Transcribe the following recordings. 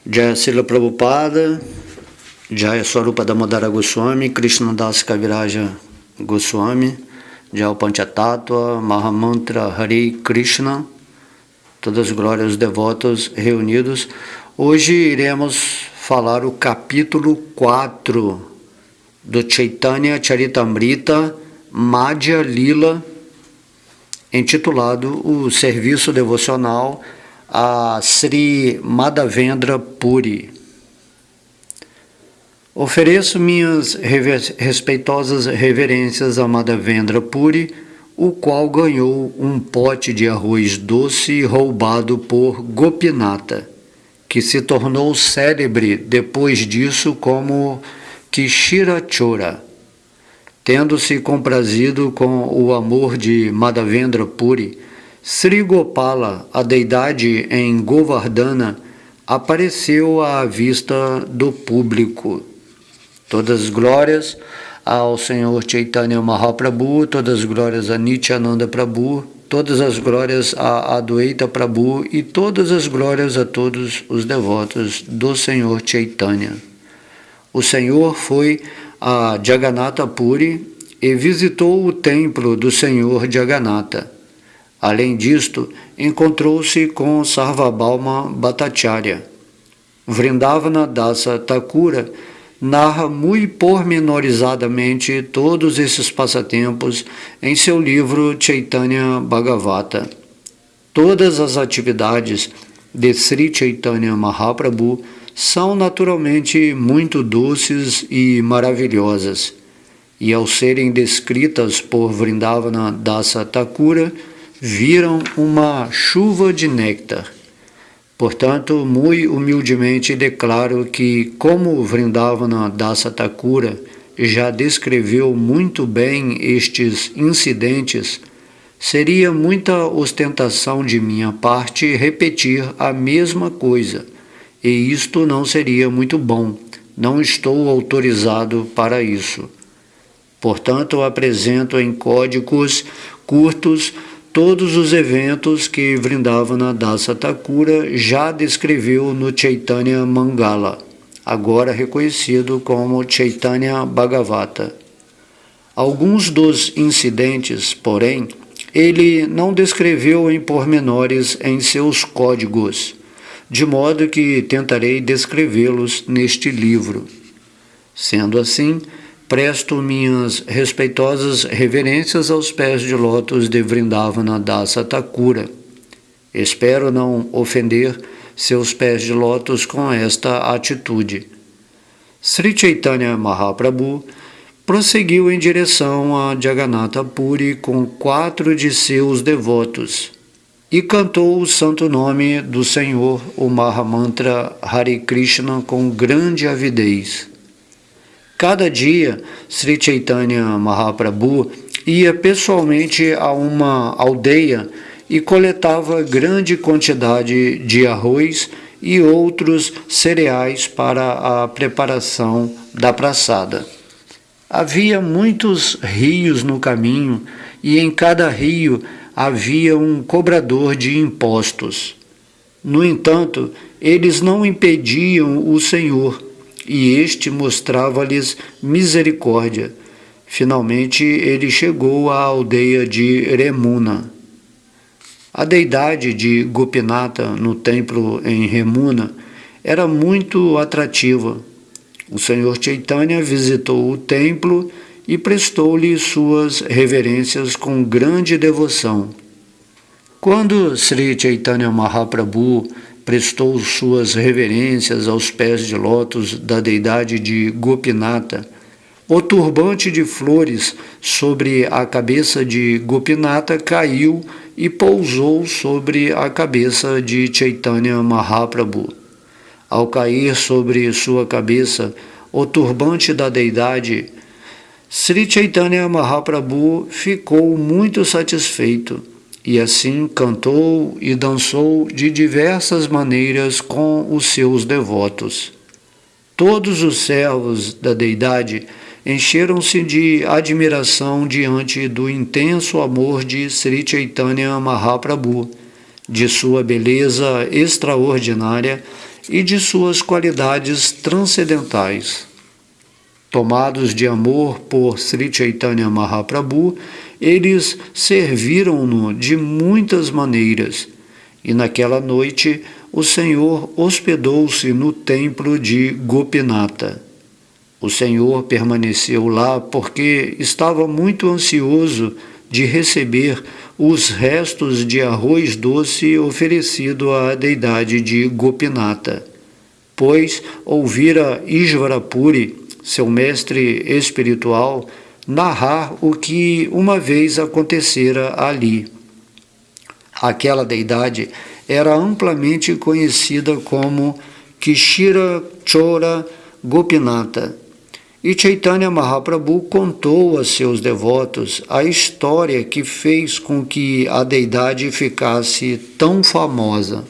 Jaya Srila Prabhupada, Jaya Swarupa Damodara Goswami, Krishnadas Kaviraja Goswami, Jaya Panchatattva, Mahamantra Hare Krishna, todas as glórias devotos reunidos. Hoje iremos falar o capítulo 4 do Chaitanya Charitamrita Madhya Lila, intitulado o Serviço Devocional a Sri Madhavendra Puri. Ofereço minhas respeitosas reverências a Madhavendra Puri, o qual ganhou um pote de arroz doce roubado por Gopinata, que se tornou célebre depois disso como Kshirachora. Tendo-se comprazido com o amor de Madhavendra Puri, Sri Gopala, a deidade em Govardhana, apareceu à vista do público. Todas as glórias ao Senhor Chaitanya Mahaprabhu, todas as glórias a Nityananda Prabhu, todas as glórias a Adwaita Prabhu e todas as glórias a todos os devotos do Senhor Chaitanya. O Senhor foi a Jagannatha Puri e visitou o templo do Senhor Jagannatha. Além disto, encontrou-se com Sarvabhauma Bhattacharya. Vrindavana Dasa Thakura narra muito pormenorizadamente todos esses passatempos em seu livro Chaitanya Bhagavata. Todas as atividades de Sri Chaitanya Mahaprabhu são naturalmente muito doces e maravilhosas, e ao serem descritas por Vrindavana Dasa Thakura, viram uma chuva de néctar. Portanto, muito humildemente declaro que, como Vrindavana Dasa Thakura já descreveu muito bem estes incidentes, seria muita ostentação de minha parte repetir a mesma coisa, e isto não seria muito bom. Não estou autorizado para isso. Portanto, apresento em códigos curtos todos os eventos que Vrindavana Dasa Thakura já descreveu no Chaitanya Mangala, agora reconhecido como Chaitanya Bhagavata. Alguns dos incidentes, porém, ele não descreveu em pormenores em seus códigos, de modo que tentarei descrevê-los neste livro. Sendo assim, presto minhas respeitosas reverências aos pés de lótus de Vrindavana Dasa Thakura. Espero não ofender seus pés de lótus com esta atitude. Sri Chaitanya Mahaprabhu prosseguiu em direção a Jagannatha Puri com 4 de seus devotos e cantou o santo nome do Senhor, o Mahamantra Hare Krishna, com grande avidez. Cada dia, Sri Chaitanya Mahaprabhu ia pessoalmente a uma aldeia e coletava grande quantidade de arroz e outros cereais para a preparação da praçada. Havia muitos rios no caminho e em cada rio havia um cobrador de impostos. No entanto, eles não impediam o Senhor, e este mostrava-lhes misericórdia. Finalmente ele chegou à aldeia de Remuna. A deidade de Gopinata no templo em Remuna era muito atrativa. O Senhor Chaitanya visitou o templo e prestou-lhe suas reverências com grande devoção. Quando Sri Chaitanya Mahaprabhu prestou suas reverências aos pés de lótus da deidade de Gopinata, o turbante de flores sobre a cabeça de Gopinata caiu e pousou sobre a cabeça de Chaitanya Mahaprabhu. Ao cair sobre sua cabeça o turbante da deidade, Sri Chaitanya Mahaprabhu ficou muito satisfeito. E assim cantou e dançou de diversas maneiras com os seus devotos. Todos os servos da deidade encheram-se de admiração diante do intenso amor de Sri Chaitanya Mahaprabhu, de sua beleza extraordinária e de suas qualidades transcendentais. Tomados de amor por Sri Chaitanya Mahaprabhu, eles serviram-no de muitas maneiras, e naquela noite o Senhor hospedou-se no templo de Gopinatha. O Senhor permaneceu lá porque estava muito ansioso de receber os restos de arroz doce oferecido à deidade de Gopinatha, pois ouvira Ishvarapuri, seu mestre espiritual, narrar o que uma vez acontecera ali. Aquela deidade era amplamente conhecida como Kshira Chora Gopinatha, e Chaitanya Mahaprabhu contou a seus devotos a história que fez com que a deidade ficasse tão famosa.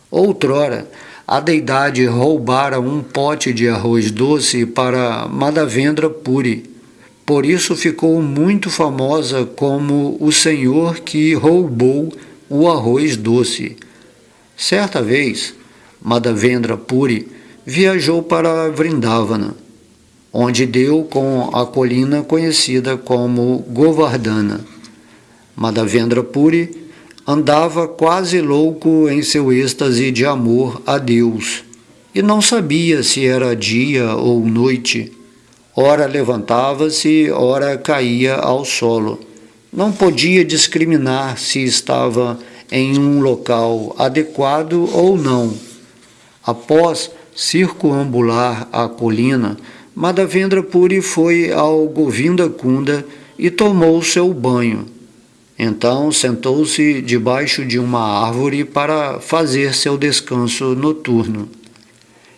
Outrora, a deidade roubara um pote de arroz doce para Madhavendra Puri. Por isso ficou muito famosa como o Senhor que roubou o arroz doce. Certa vez, Madhavendra Puri viajou para Vrindavana, onde deu com a colina conhecida como Govardhana. Madhavendra Puri andava quase louco em seu êxtase de amor a Deus, e não sabia se era dia ou noite. Ora levantava-se, ora caía ao solo. Não podia discriminar se estava em um local adequado ou não. Após circunambular a colina, Madhavendra Puri foi ao Govinda Kunda e tomou seu banho. Então sentou-se debaixo de uma árvore para fazer seu descanso noturno.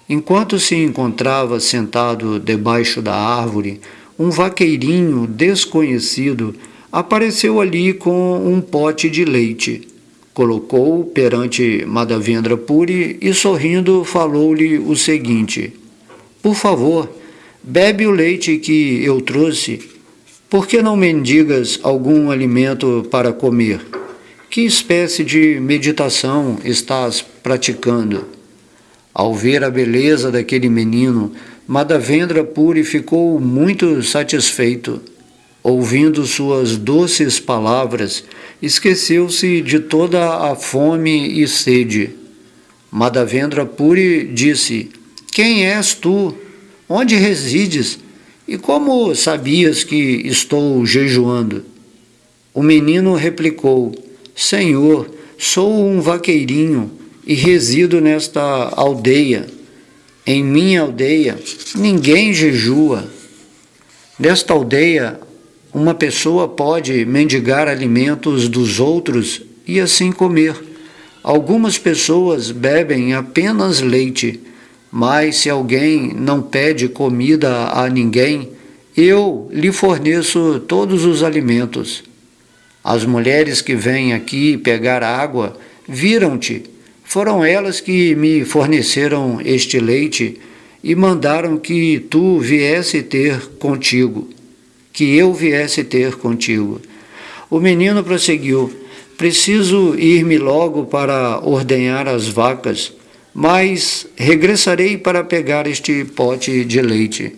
Enquanto se encontrava sentado debaixo da árvore, um vaqueirinho desconhecido apareceu ali com um pote de leite. Colocou-o perante Madhavendra Puri e, sorrindo, falou-lhe o seguinte: por favor, bebe o leite que eu trouxe. Por que não mendigas algum alimento para comer? Que espécie de meditação estás praticando? Ao ver a beleza daquele menino, Madhavendra Puri ficou muito satisfeito. Ouvindo suas doces palavras, esqueceu-se de toda a fome e sede. Madhavendra Puri disse: quem és tu? Onde resides? E como sabias que estou jejuando? O menino replicou: Senhor, sou um vaqueirinho e resido nesta aldeia. Em minha aldeia ninguém jejua. Nesta aldeia, uma pessoa pode mendigar alimentos dos outros e assim comer. Algumas pessoas bebem apenas leite, mas se alguém não pede comida a ninguém, eu lhe forneço todos os alimentos. As mulheres que vêm aqui pegar água viram-te. Foram elas que me forneceram este leite e mandaram que tu viesse ter contigo, que eu viesse ter contigo. O menino prosseguiu: preciso ir-me logo para ordenhar as vacas, mas regressarei para pegar este pote de leite.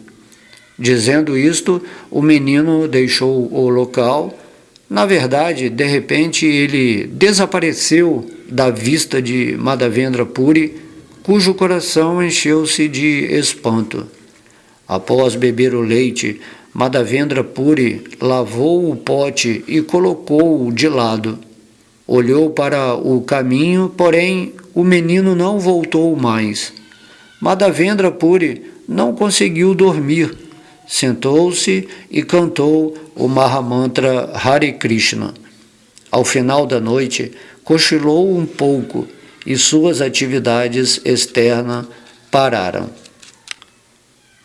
Dizendo isto, o menino deixou o local. Na verdade, de repente, ele desapareceu da vista de Madhavendra Puri, cujo coração encheu-se de espanto. Após beber o leite, Madhavendra Puri lavou o pote e colocou-o de lado. Olhou para o caminho, porém o menino não voltou mais. Madhavendra Puri não conseguiu dormir. Sentou-se e cantou o Mahamantra Hare Krishna. Ao final da noite, cochilou um pouco e suas atividades externas pararam.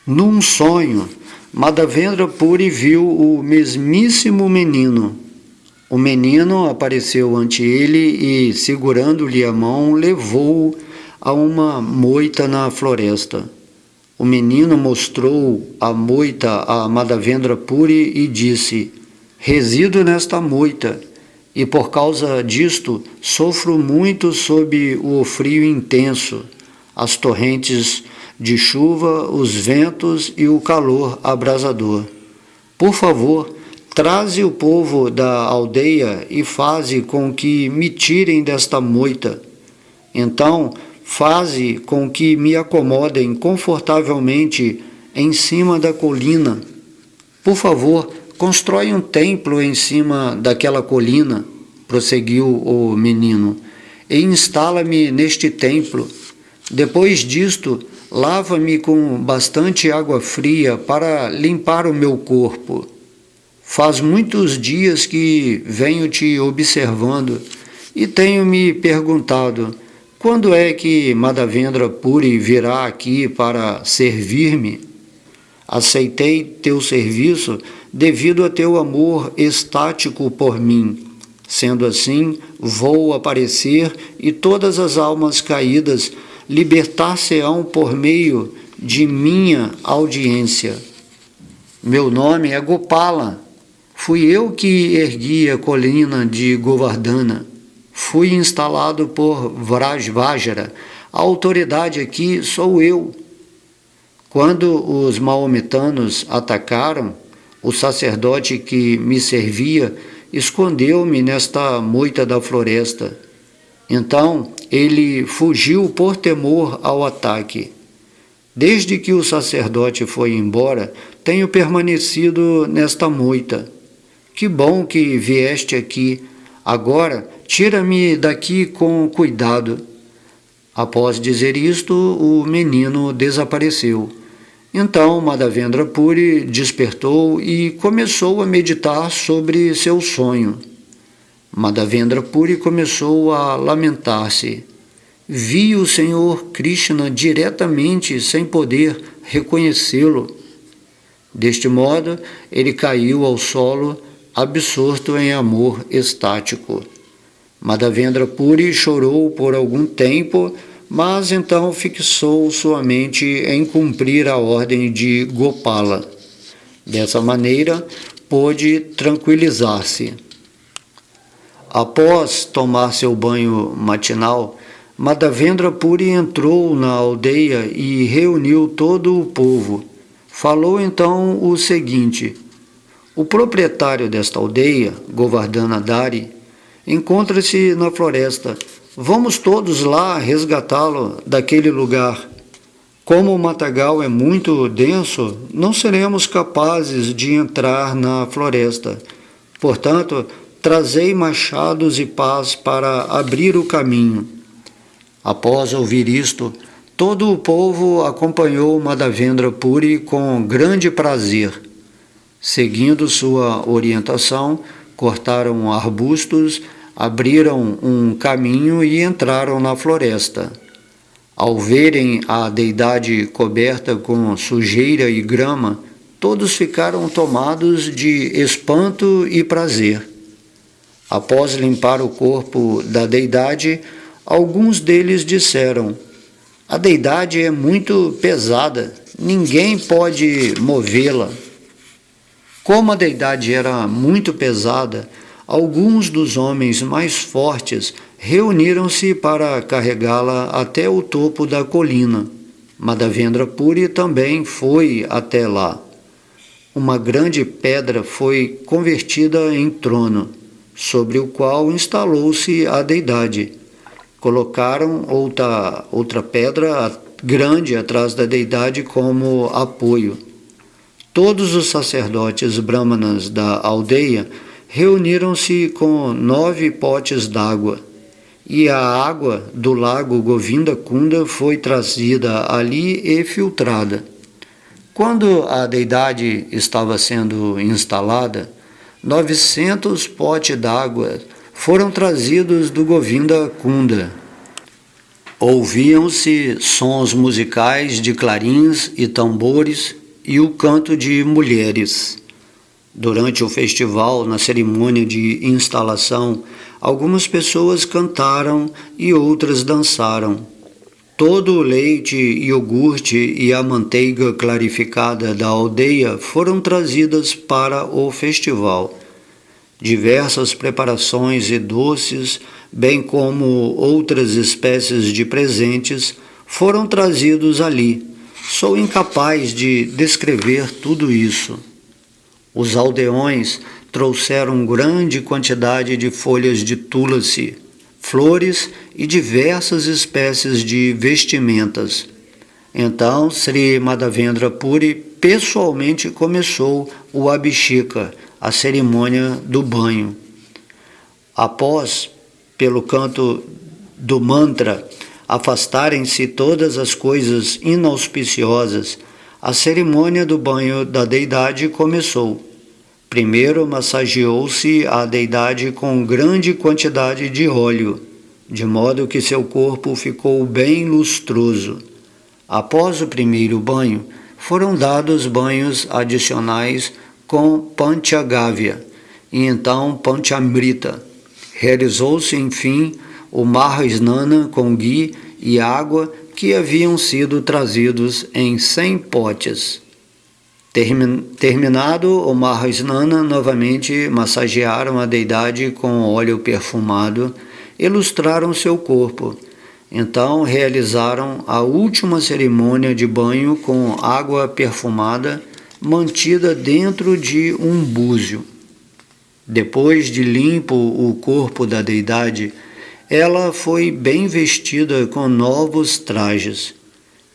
Num sonho, Madhavendra Puri viu o mesmíssimo menino. O menino apareceu ante ele e, segurando-lhe a mão, levou-o a uma moita na floresta. O menino mostrou a moita a Madhavendra Puri e disse: resido nesta moita. e por causa disto sofro muito sob o frio intenso, as torrentes de chuva, os ventos e o calor abrasador. Por favor, traze o povo da aldeia e faze com que me tirem desta moita. Então, faze com que me acomodem confortavelmente em cima da colina. Por favor, constrói um templo em cima daquela colina, prosseguiu o menino, e instala-me neste templo. Depois disto, lava-me com bastante água fria para limpar o meu corpo. Faz muitos dias que venho te observando e tenho me perguntado: quando é que Madhavendra Puri virá aqui para servir-me? Aceitei teu serviço devido a teu amor estático por mim. Sendo assim, vou aparecer e todas as almas caídas libertar-se-ão por meio de minha audiência. Meu nome é Gopala. Fui eu que ergui a colina de Govardhana. Fui instalado por Vrajvajra. A autoridade aqui sou eu. Quando os maometanos atacaram, o sacerdote que me servia escondeu-me nesta moita da floresta. Então ele fugiu por temor ao ataque. Desde que o sacerdote foi embora, tenho permanecido nesta moita. Que bom que vieste aqui. Agora, tira-me daqui com cuidado. Após dizer isto, o menino desapareceu. Então Madhavendra Puri despertou e começou a meditar sobre seu sonho. Madhavendra Puri começou a lamentar-se. Vi o Senhor Krishna diretamente sem poder reconhecê-lo. Deste modo, ele caiu ao solo, absorto em amor estático. Madhavendra Puri chorou por algum tempo, mas então fixou sua mente em cumprir a ordem de Gopala. Dessa maneira, pôde tranquilizar-se. Após tomar seu banho matinal, Madhavendra Puri entrou na aldeia e reuniu todo o povo. Falou então o seguinte: o proprietário desta aldeia, Govardhana Dari, encontra-se na floresta. Vamos todos lá resgatá-lo daquele lugar. Como o matagal é muito denso, não seremos capazes de entrar na floresta. Portanto, trazei machados e pás para abrir o caminho. Após ouvir isto, todo o povo acompanhou Madhavendra Puri com grande prazer. Seguindo sua orientação, cortaram arbustos, abriram um caminho e entraram na floresta. Ao verem a deidade coberta com sujeira e grama, todos ficaram tomados de espanto e prazer. Após limpar o corpo da deidade, alguns deles disseram: a deidade é muito pesada, ninguém pode movê-la. Como a deidade era muito pesada, alguns dos homens mais fortes reuniram-se para carregá-la até o topo da colina. Madhavendra Puri também foi até lá. Uma grande pedra foi convertida em trono, sobre o qual instalou-se a deidade. Colocaram outra pedra grande atrás da deidade como apoio. Todos os sacerdotes brahmanas da aldeia reuniram-se com 9 potes d'água, e a água do lago Govinda Kunda foi trazida ali e filtrada. Quando a deidade estava sendo instalada, 900 potes d'água foram trazidos do Govinda Kunda. Ouviam-se sons musicais de clarins e tambores e o canto de mulheres. Durante o festival, na cerimônia de instalação, algumas pessoas cantaram e outras dançaram. Todo o leite, iogurte e a manteiga clarificada da aldeia foram trazidas para o festival. Diversas preparações e doces, bem como outras espécies de presentes, foram trazidos ali. Sou incapaz de descrever tudo isso. Os aldeões trouxeram grande quantidade de folhas de tulasi, flores e diversas espécies de vestimentas. Então, Sri Madhavendra Puri pessoalmente começou o Abhisheka, a cerimônia do banho. Após, pelo canto do mantra, afastarem-se todas as coisas inauspiciosas, a cerimônia do banho da deidade começou. Primeiro massageou-se a deidade com grande quantidade de óleo, de modo que seu corpo ficou bem lustroso. Após o primeiro banho, foram dados banhos adicionais com Panchagavya e então Panchamrita. Realizou-se, enfim, o Mahasnana com ghee e água que haviam sido trazidos em 100 potes. Terminado o Mahasnana, novamente massagearam a deidade com óleo perfumado e lustraram seu corpo. Então realizaram a última cerimônia de banho com água perfumada mantida dentro de um búzio. Depois de limpo o corpo da deidade, ela foi bem vestida com novos trajes.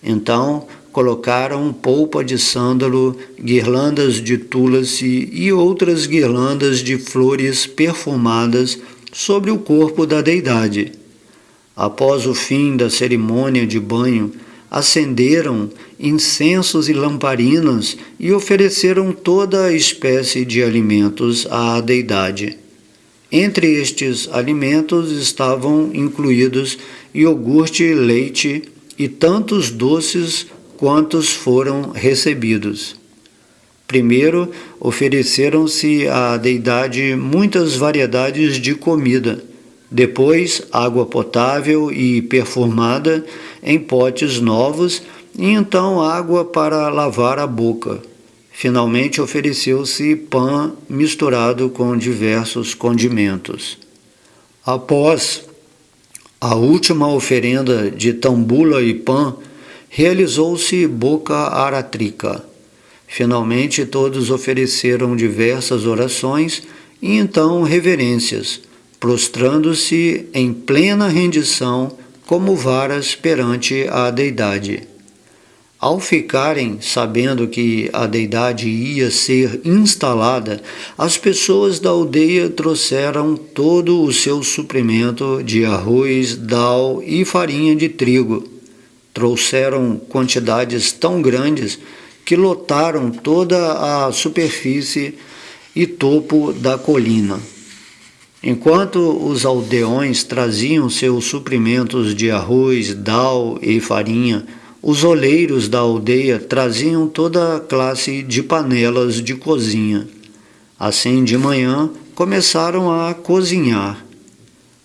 Então colocaram polpa de sândalo, guirlandas de tulasi e outras guirlandas de flores perfumadas sobre o corpo da deidade. Após o fim da cerimônia de banho, acenderam incensos e lamparinas e ofereceram toda a espécie de alimentos à deidade. Entre estes alimentos estavam incluídos iogurte, leite e tantos doces quantos foram recebidos. Primeiro, ofereceram-se à deidade muitas variedades de comida. Depois, água potável e perfumada em potes novos e então água para lavar a boca. Finalmente ofereceu-se pão misturado com diversos condimentos. Após a última oferenda de tambula e pão, realizou-se boca aratrika. Finalmente todos ofereceram diversas orações e então reverências, prostrando-se em plena rendição como varas perante a deidade. Ao ficarem sabendo que a deidade ia ser instalada, as pessoas da aldeia trouxeram todo o seu suprimento de arroz, dal e farinha de trigo. Trouxeram quantidades tão grandes que lotaram toda a superfície e topo da colina. Enquanto os aldeões traziam seus suprimentos de arroz, dal e farinha, os oleiros da aldeia traziam toda a classe de panelas de cozinha. Assim, de manhã, começaram a cozinhar.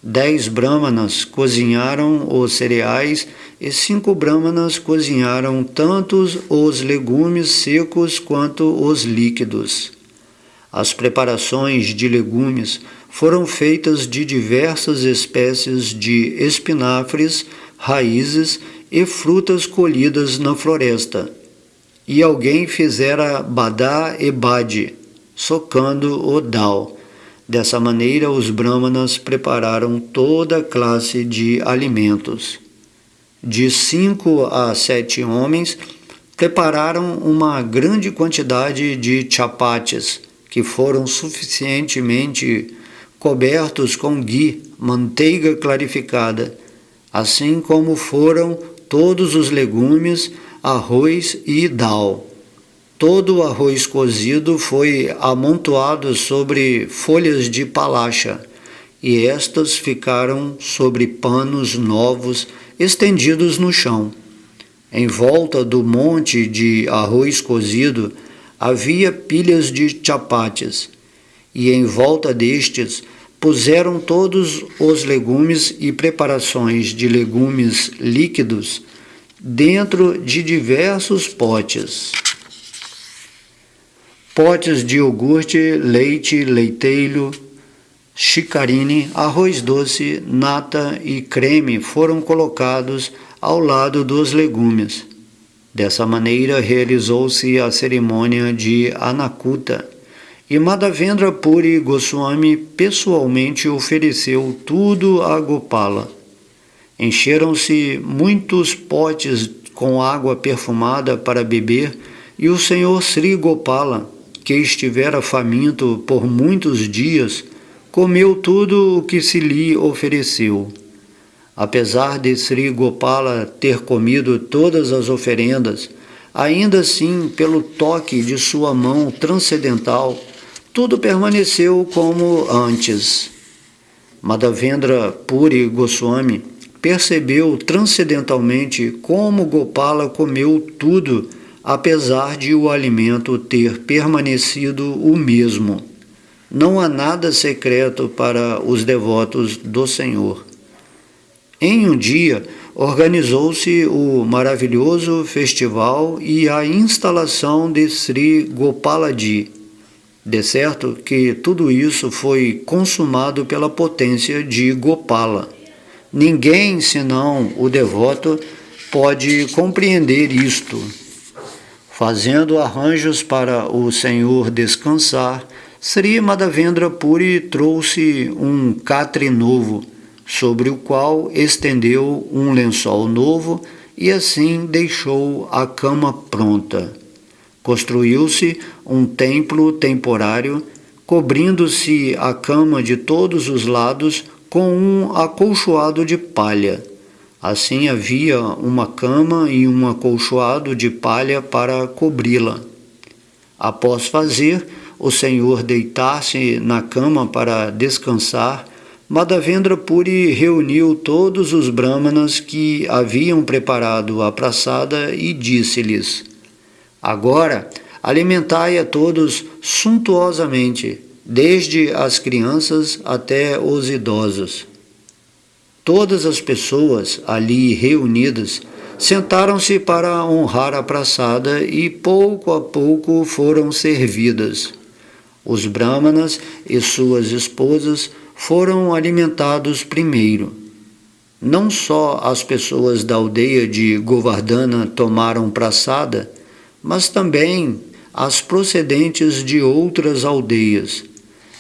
10 brahmanas cozinharam os cereais e 5 brahmanas cozinharam tanto os legumes secos quanto os líquidos. As preparações de legumes foram feitas de diversas espécies de espinafres, raízes e frutas colhidas na floresta. E alguém fizera badá e bade, socando o dal. Dessa maneira, os brahmanas prepararam toda a classe de alimentos. De 5 a 7 homens prepararam uma grande quantidade de chapatis, que foram suficientemente cobertos com ghee, manteiga clarificada, assim como foram todos os legumes, arroz e dal. Todo o arroz cozido foi amontoado sobre folhas de palacha, e estas ficaram sobre panos novos estendidos no chão. Em volta do monte de arroz cozido havia pilhas de chapatis, e em volta destes puseram todos os legumes e preparações de legumes líquidos dentro de diversos potes. Potes de iogurte, leite, leiteiro, Chicarini, arroz doce, nata e creme foram colocados ao lado dos legumes. Dessa maneira realizou-se a cerimônia de Anakuta, e Madhavendra Puri Goswami pessoalmente ofereceu tudo a Gopala. Encheram-se muitos potes com água perfumada para beber, e o senhor Sri Gopala, que estivera faminto por muitos dias, comeu tudo o que se lhe ofereceu. Apesar de Sri Gopala ter comido todas as oferendas, ainda assim, pelo toque de sua mão transcendental, tudo permaneceu como antes. Madhavendra Puri Goswami percebeu transcendentalmente como Gopala comeu tudo, apesar de o alimento ter permanecido o mesmo. Não há nada secreto para os devotos do Senhor. Em um dia, organizou-se o maravilhoso festival e a instalação de Sri Gopalaji. De certo que tudo isso foi consumado pela potência de Gopala. Ninguém, senão o devoto, pode compreender isto. Fazendo arranjos para o Senhor descansar, Sri Madhavendra Puri trouxe um catre novo, sobre o qual estendeu um lençol novo e assim deixou a cama pronta. Construiu-se um templo temporário, cobrindo-se a cama de todos os lados com um acolchoado de palha. Assim havia uma cama e um acolchoado de palha para cobri-la. Após fazer o Senhor deitar-se na cama para descansar, Madhavendra Puri reuniu todos os brahmanas que haviam preparado a praçada e disse-lhes: agora alimentai a todos suntuosamente, desde as crianças até os idosos. Todas as pessoas ali reunidas sentaram-se para honrar a praçada e pouco a pouco foram servidas. Os brahmanas e suas esposas foram alimentados primeiro. Não só as pessoas da aldeia de Govardhana tomaram praçada, mas também as procedentes de outras aldeias.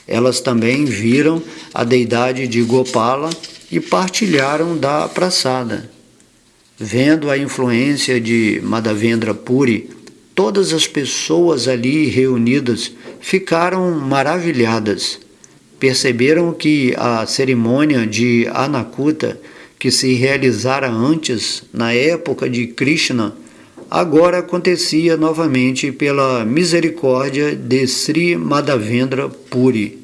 Elas também viram a deidade de Gopala e partilharam da praçada. Vendo a influência de Madhavendra Puri, todas as pessoas ali reunidas ficaram maravilhadas. Perceberam que a cerimônia de Anakuta, que se realizara antes, na época de Krishna, agora acontecia novamente pela misericórdia de Sri Madhavendra Puri.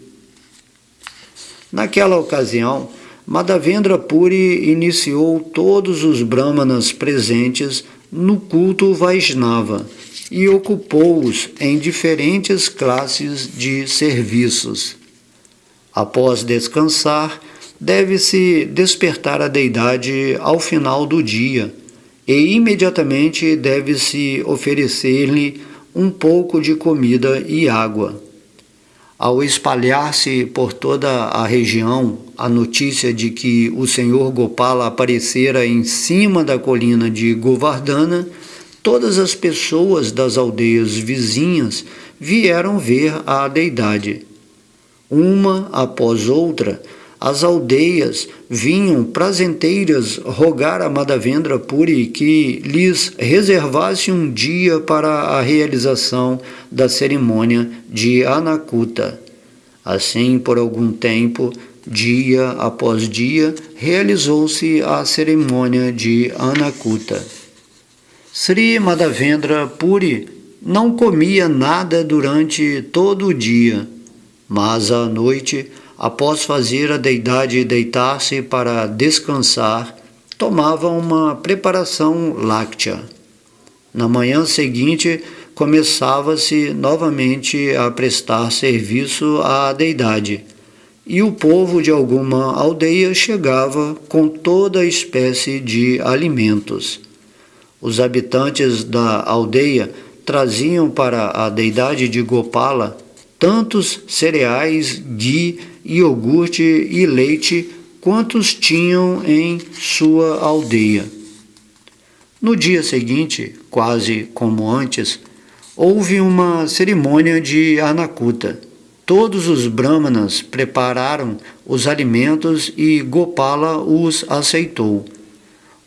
Naquela ocasião, Madhavendra Puri iniciou todos os brahmanas presentes no culto Vaishnava e ocupou-os em diferentes classes de serviços. Após descansar, deve-se despertar a deidade ao final do dia e imediatamente deve-se oferecer-lhe um pouco de comida e água. Ao espalhar-se por toda a região a notícia de que o Senhor Gopala aparecera em cima da colina de Govardhana, todas as pessoas das aldeias vizinhas vieram ver a deidade. Uma após outra, as aldeias vinham prazenteiras rogar a Madhavendra Puri que lhes reservasse um dia para a realização da cerimônia de Anakuta. Assim, por algum tempo, dia após dia, realizou-se a cerimônia de Anakuta. Sri Madhavendra Puri não comia nada durante todo o dia, mas à noite, após fazer a deidade deitar-se para descansar, tomava uma preparação láctea. Na manhã seguinte, começava-se novamente a prestar serviço à deidade, e o povo de alguma aldeia chegava com toda espécie de alimentos. Os habitantes da aldeia traziam para a deidade de Gopala tantos cereais, ghee iogurte e leite quantos tinham em sua aldeia. No dia seguinte, quase como antes, houve uma cerimônia de Anakuta. Todos os brahmanas prepararam os alimentos e Gopala os aceitou.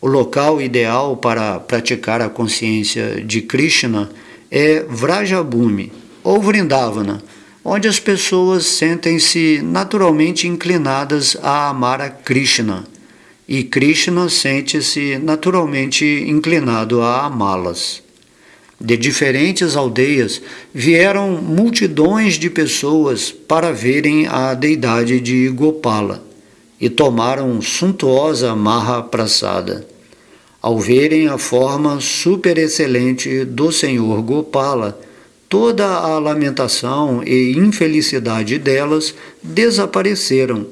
O local ideal para praticar a consciência de Krishna é Vrajabhumi ou Vrindavana, onde as pessoas sentem-se naturalmente inclinadas a amar a Krishna, e Krishna sente-se naturalmente inclinado a amá-las. De diferentes aldeias vieram multidões de pessoas para verem a deidade de Gopala e tomaram suntuosa Mahaprasada. Ao verem a forma superexcelente do Senhor Gopala, toda a lamentação e infelicidade delas desapareceram.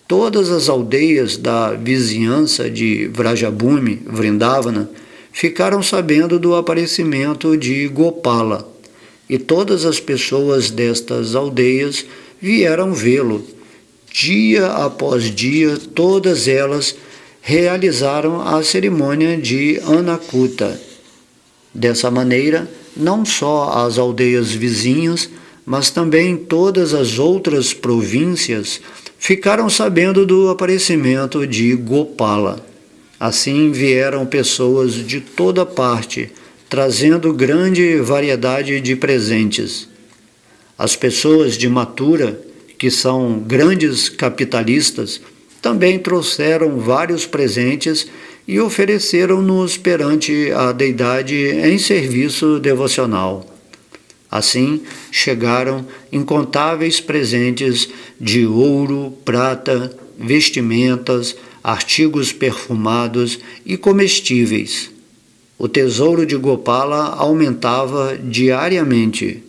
Todas as aldeias da vizinhança de Vrajabhumi, Vrindavana, ficaram sabendo do aparecimento de Gopala, e todas as pessoas destas aldeias vieram vê-lo. Dia após dia, todas elas realizaram a cerimônia de Anakuta. Dessa maneira, não só as aldeias vizinhas, mas também todas as outras províncias ficaram sabendo do aparecimento de Gopala. Assim vieram pessoas de toda parte, trazendo grande variedade de presentes. As pessoas de Mathura, que são grandes capitalistas, também trouxeram vários presentes e ofereceram-nos perante a deidade em serviço devocional. Assim, chegaram incontáveis presentes de ouro, prata, vestimentas, artigos perfumados e comestíveis. O tesouro de Gopala aumentava diariamente.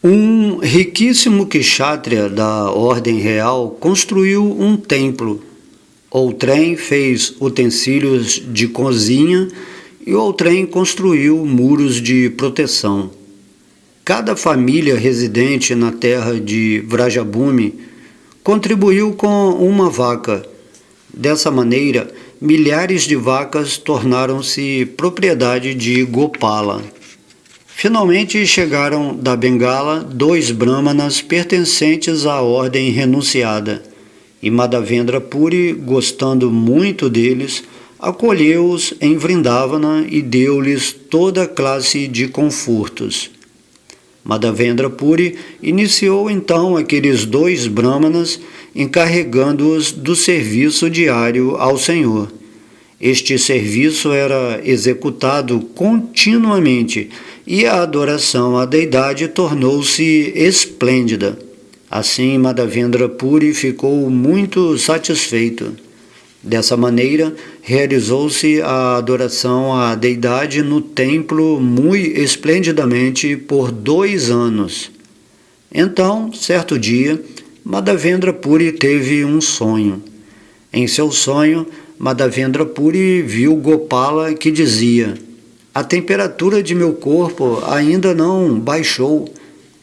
Um riquíssimo kshatriya da ordem real construiu um templo. Outrem fez utensílios de cozinha e outrem construiu muros de proteção. Cada família residente na terra de Vrajabhumi contribuiu com uma vaca. Dessa maneira, milhares de vacas tornaram-se propriedade de Gopala. Finalmente chegaram da Bengala 2 brahmanas pertencentes à ordem renunciada, e Madhavendra Puri, gostando muito deles, acolheu-os em Vrindavana e deu-lhes toda classe de confortos. Madhavendra Puri iniciou então aqueles 2 brahmanas, encarregando-os do serviço diário ao Senhor. Este serviço era executado continuamente e a adoração à deidade tornou-se esplêndida. Assim, Madhavendra Puri ficou muito satisfeito. Dessa maneira, realizou-se a adoração à deidade no templo muito esplendidamente por 2 anos. Então, certo dia, Madhavendra Puri teve um sonho. Em seu sonho, Madhavendra Puri viu Gopala que dizia: "A temperatura de meu corpo ainda não baixou.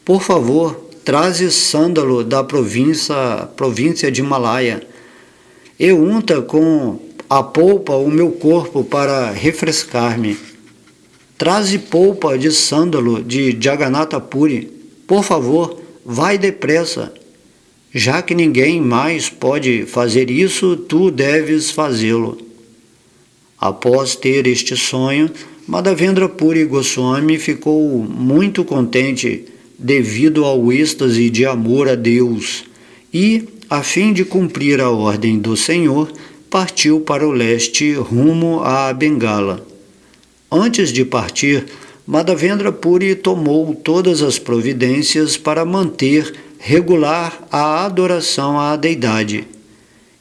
Por favor, traze sândalo da província de Himalaia e unta com a polpa o meu corpo para refrescar-me. Traze polpa de sândalo de Jagannatha Puri. Por favor, vai depressa. Já que ninguém mais pode fazer isso, tu deves fazê-lo." Após ter este sonho, Madhavendra Puri Goswami ficou muito contente devido ao êxtase de amor a Deus e, a fim de cumprir a ordem do Senhor, partiu para o leste rumo à Bengala. Antes de partir, Madhavendra Puri tomou todas as providências para manter regular a adoração à deidade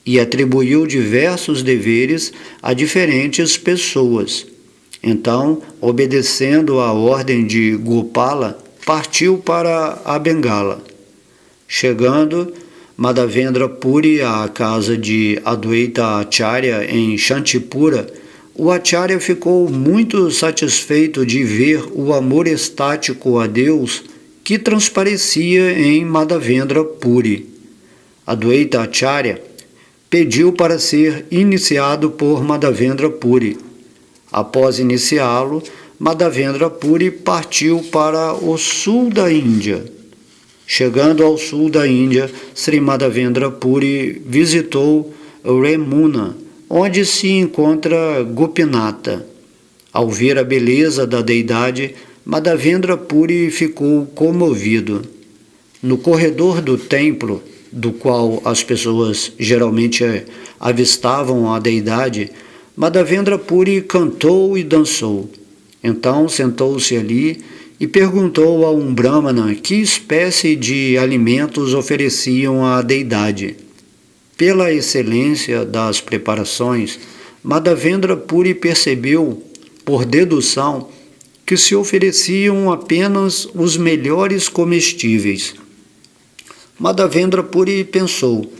e atribuiu diversos deveres a diferentes pessoas. Então, obedecendo à ordem de Gopala, partiu para a Bengala. Chegando, Madhavendra Puri à casa de Adwaita Acharya em Shantipura, o Acharya ficou muito satisfeito de ver o amor estático a Deus que transparecia em Madhavendra Puri. Adwaita Acharya pediu para ser iniciado por Madhavendra Puri. Após iniciá-lo, Madhavendra Puri partiu para o sul da Índia. Chegando ao sul da Índia, Sri Madhavendra Puri visitou Remuna, onde se encontra Gopinata. Ao ver a beleza da deidade, Madhavendra Puri ficou comovido. No corredor do templo, do qual as pessoas geralmente avistavam a deidade, Madhavendra Puri cantou e dançou. Então sentou-se ali e perguntou a um brahmana que espécie de alimentos ofereciam à deidade. Pela excelência das preparações, Madhavendra Puri percebeu, por dedução, que se ofereciam apenas os melhores comestíveis. Madhavendra Puri pensou: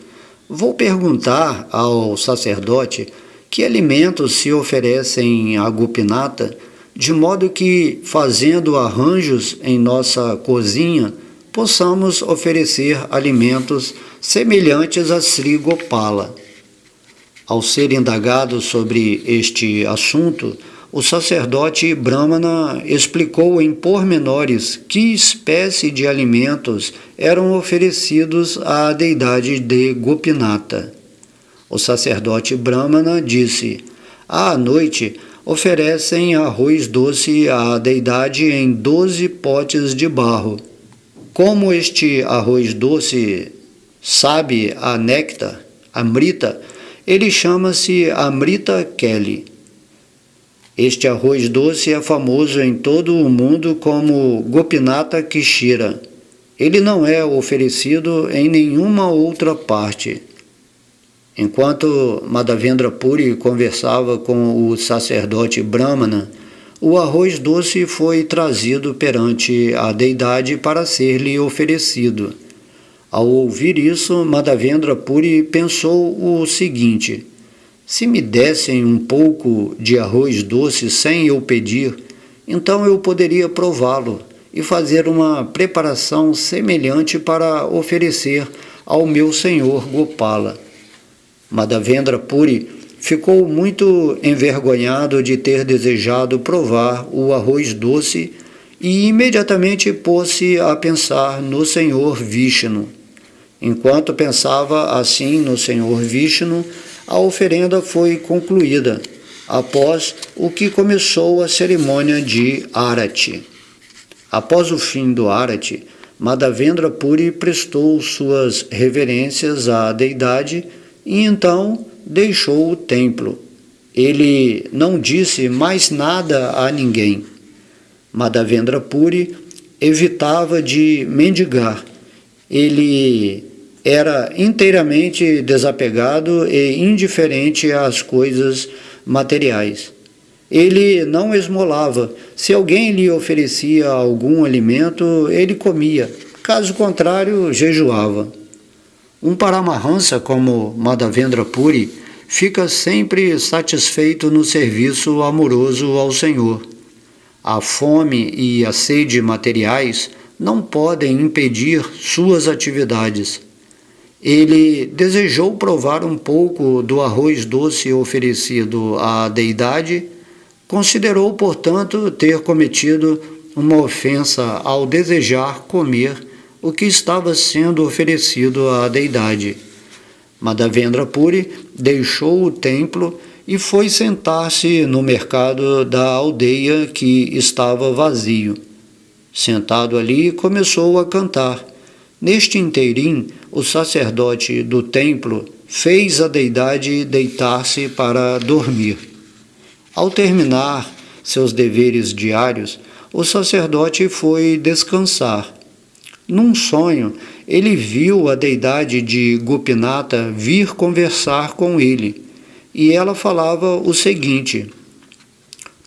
vou perguntar ao sacerdote que alimentos se oferecem a Gopinata, de modo que, fazendo arranjos em nossa cozinha, possamos oferecer alimentos semelhantes a Sri Gopala. Ao ser indagado sobre este assunto, o sacerdote Brahmana explicou em pormenores que espécie de alimentos eram oferecidos à deidade de Gopinata. O sacerdote Brahmana disse: à noite oferecem arroz doce à deidade em 12 potes de barro. Como este arroz doce sabe a néctar, Amrita, ele chama-se Amrita Keli. Este arroz doce é famoso em todo o mundo como Gopinata Kshira. Ele não é oferecido em nenhuma outra parte. Enquanto Madhavendra Puri conversava com o sacerdote Brahmana, o arroz doce foi trazido perante a deidade para ser-lhe oferecido. Ao ouvir isso, Madhavendra Puri pensou o seguinte: se me dessem um pouco de arroz doce sem eu pedir, então eu poderia prová-lo e fazer uma preparação semelhante para oferecer ao meu senhor Gopala. Madhavendra Puri ficou muito envergonhado de ter desejado provar o arroz doce e imediatamente pôs-se a pensar no senhor Vishnu. Enquanto pensava assim no senhor Vishnu, a oferenda foi concluída, após o que começou a cerimônia de Arati. Após o fim do Arati, Madhavendra Puri prestou suas reverências à deidade e então deixou o templo. Ele não disse mais nada a ninguém. Madhavendra Puri evitava de mendigar. Ele era inteiramente desapegado e indiferente às coisas materiais. Ele não esmolava. Se alguém lhe oferecia algum alimento, ele comia. Caso contrário, jejuava. Um Paramahansa como Madhavendra Puri fica sempre satisfeito no serviço amoroso ao Senhor. A fome e a sede materiais não podem impedir suas atividades. Ele desejou provar um pouco do arroz doce oferecido à deidade, considerou, portanto, ter cometido uma ofensa ao desejar comer o que estava sendo oferecido à deidade. Madhavendra Puri deixou o templo e foi sentar-se no mercado da aldeia que estava vazio. Sentado ali, começou a cantar. Neste inteirim, o sacerdote do templo fez a deidade deitar-se para dormir. Ao terminar seus deveres diários, o sacerdote foi descansar. Num sonho, ele viu a deidade de Gopinata vir conversar com ele, e ela falava o seguinte: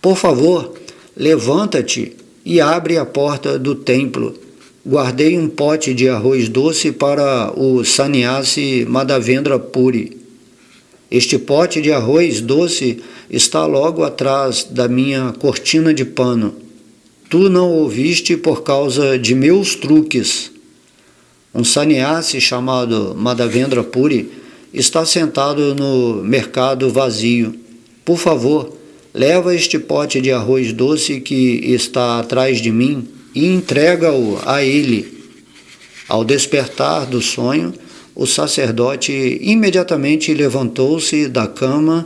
por favor, levanta-te e abre a porta do templo. Guardei um pote de arroz doce para o sannyasi Madhavendra Puri. Este pote de arroz doce está logo atrás da minha cortina de pano. tu não ouviste por causa de meus truques. Um sannyasi chamado Madhavendra Puri está sentado no mercado vazio. Por favor, leva este pote de arroz doce que está atrás de mim e entrega-o a ele. Ao despertar do sonho, o sacerdote imediatamente levantou-se da cama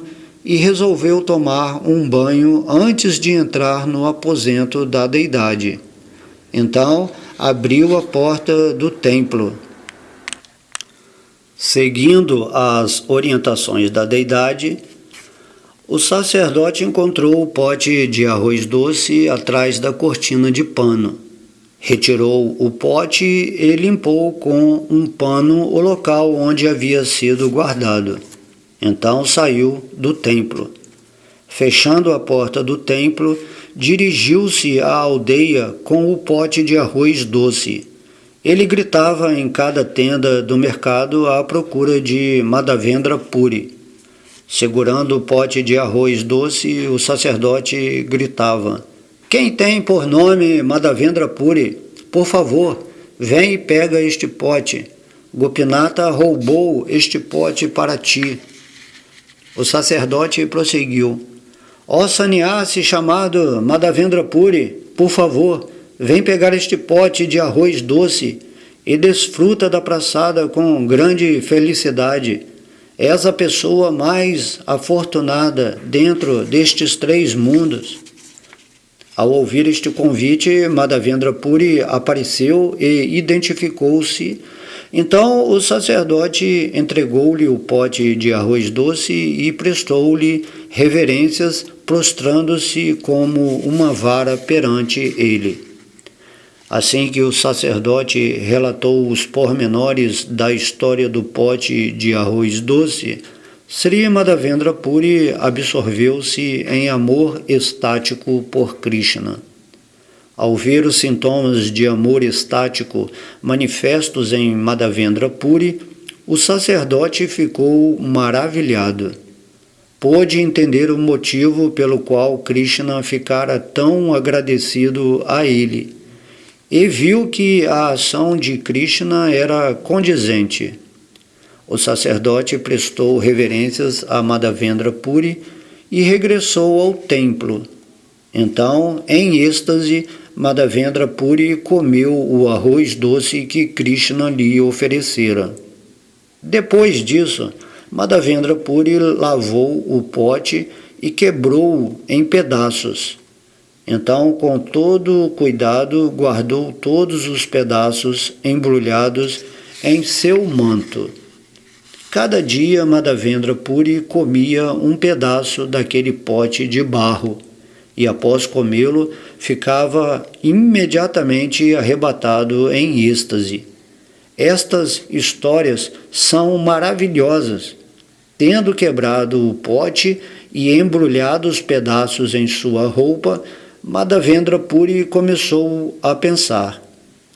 e resolveu tomar um banho antes de entrar no aposento da deidade. Então, abriu a porta do templo. Seguindo as orientações da deidade, o sacerdote encontrou o pote de arroz doce atrás da cortina de pano. Retirou o pote e limpou com um pano o local onde havia sido guardado. Então saiu do templo. Fechando a porta do templo, dirigiu-se à aldeia com o pote de arroz doce. Ele gritava em cada tenda do mercado à procura de Madhavendra Puri. Segurando o pote de arroz doce, o sacerdote gritava: "Quem tem por nome Madhavendra Puri, por favor, vem e pega este pote. Gopinata roubou este pote para ti." O sacerdote prosseguiu: "Ó sannyasi chamado Madhavendra Puri, por favor, vem pegar este pote de arroz doce e desfruta da praçada com grande felicidade. És a pessoa mais afortunada dentro destes 3 mundos." Ao ouvir este convite, Madhavendra Puri apareceu e identificou-se. Então o sacerdote entregou-lhe o pote de arroz doce e prestou-lhe reverências, prostrando-se como uma vara perante ele. Assim que o sacerdote relatou os pormenores da história do pote de arroz doce, Sri Madhavendra Puri absorveu-se em amor estático por Krishna. Ao ver os sintomas de amor estático manifestos em Madhavendra Puri, o sacerdote ficou maravilhado. Pôde entender o motivo pelo qual Krishna ficara tão agradecido a ele, e viu que a ação de Krishna era condizente. O sacerdote prestou reverências a Madhavendra Puri e regressou ao templo. Então, em êxtase, Madhavendra Puri comeu o arroz doce que Krishna lhe oferecera. Depois disso, Madhavendra Puri lavou o pote e quebrou-o em pedaços. Então, com todo cuidado, guardou todos os pedaços embrulhados em seu manto. Cada dia, Madhavendra Puri comia um pedaço daquele pote de barro e, após comê-lo, ficava imediatamente arrebatado em êxtase. Estas histórias são maravilhosas. Tendo quebrado o pote e embrulhado os pedaços em sua roupa, Madhavendra Puri começou a pensar: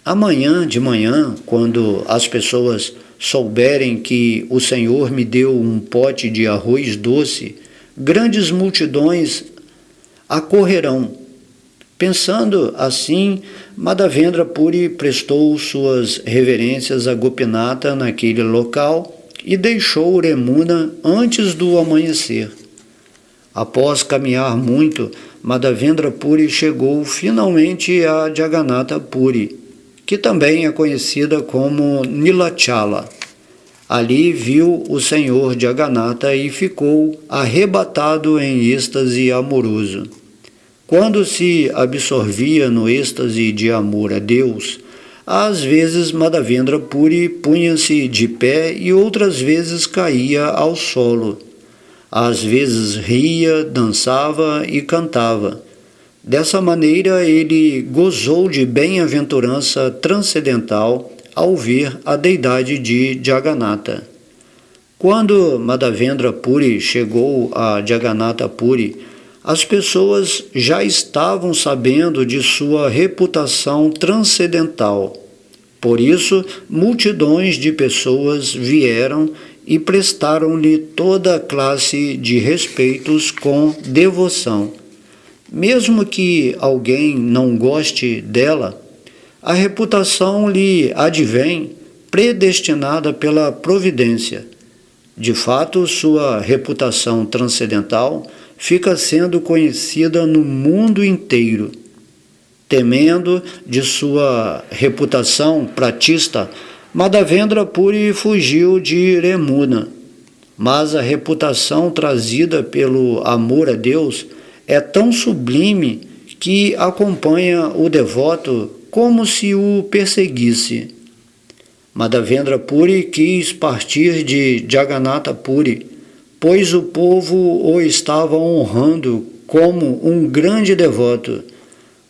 amanhã de manhã, quando as pessoas souberem que o Senhor me deu um pote de arroz doce, grandes multidões acorrerão. Pensando assim, Madhavendra Puri prestou suas reverências a Gopinata naquele local e deixou Remuna antes do amanhecer. Após caminhar muito, Madhavendra Puri chegou finalmente a Jagannatha Puri, que também é conhecida como Nilachala. Ali viu o Senhor Jagannatha e ficou arrebatado em êxtase amoroso. Quando se absorvia no êxtase de amor a Deus, às vezes Madhavendra Puri punha-se de pé e outras vezes caía ao solo. Às vezes ria, dançava e cantava. Dessa maneira ele gozou de bem-aventurança transcendental ao ver a deidade de Jagannatha. Quando Madhavendra Puri chegou a Jagannatha Puri, as pessoas já estavam sabendo de sua reputação transcendental. Por isso, multidões de pessoas vieram e prestaram-lhe toda a classe de respeitos com devoção. Mesmo que alguém não goste dela, a reputação lhe advém predestinada pela providência. De fato, sua reputação transcendental fica sendo conhecida no mundo inteiro. Temendo de sua reputação pratista, Madhavendra Puri fugiu de Remuna. Mas a reputação trazida pelo amor a Deus é tão sublime que acompanha o devoto como se o perseguisse. Madhavendra Puri quis partir de Jagannatha Puri, pois o povo o estava honrando como um grande devoto.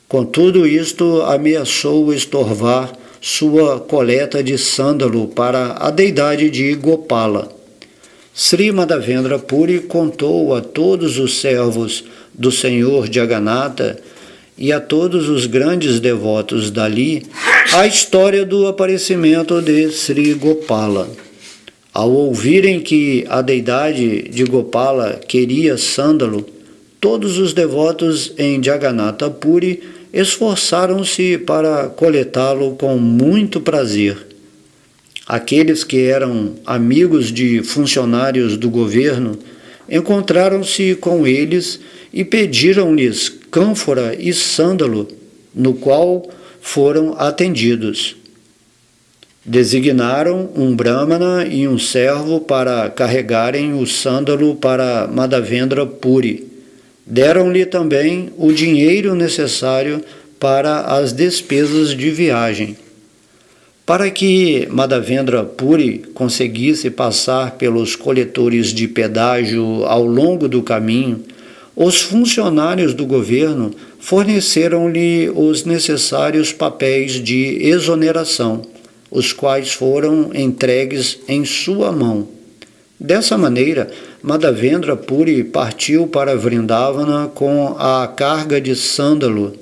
Contudo, isto ameaçou estorvar sua coleta de sândalo para a deidade de Gopala. Sri Madhavendra Puri contou a todos os servos do Senhor Jagannatha e a todos os grandes devotos dali a história do aparecimento de Sri Gopala. Ao ouvirem que a deidade de Gopala queria sândalo, todos os devotos em Jagannatha Puri esforçaram-se para coletá-lo com muito prazer. Aqueles que eram amigos de funcionários do governo encontraram-se com eles e pediram-lhes cânfora e sândalo, no qual foram atendidos. Designaram um brahmana e um servo para carregarem o sândalo para Madhavendra Puri. Deram-lhe também o dinheiro necessário para as despesas de viagem. Para que Madhavendra Puri conseguisse passar pelos coletores de pedágio ao longo do caminho, os funcionários do governo forneceram-lhe os necessários papéis de exoneração, os quais foram entregues em sua mão. Dessa maneira, Madhavendra Puri partiu para Vrindavana com a carga de sândalo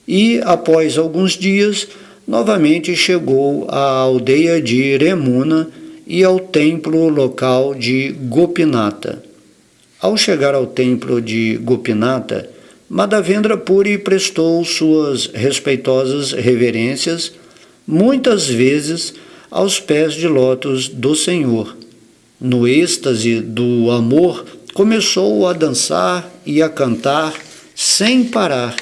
e, após alguns dias, novamente chegou à aldeia de Remuna e ao templo local de Gopinatha. Ao chegar ao templo de Gopinatha, Madhavendra Puri prestou suas respeitosas reverências, muitas vezes aos pés de lótus do Senhor. No êxtase do amor, começou a dançar e a cantar sem parar.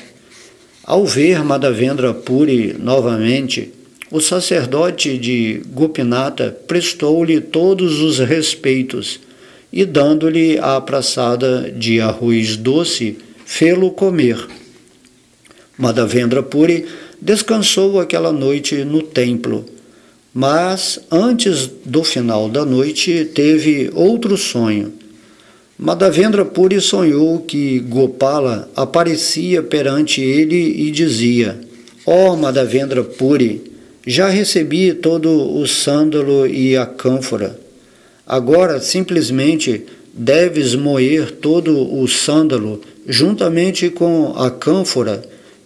Ao ver Madhavendra Puri novamente, o sacerdote de Gopinatha prestou-lhe todos os respeitos e, dando-lhe a praçada de arroz doce, fê-lo comer. Madhavendra Puri descansou aquela noite no templo, mas antes do final da noite teve outro sonho. Madhavendra Puri sonhou que Gopala aparecia perante ele e dizia: Ó Madhavendra Puri, já recebi todo o sândalo e a cânfora. Agora simplesmente deves moer todo o sândalo juntamente com a cânfora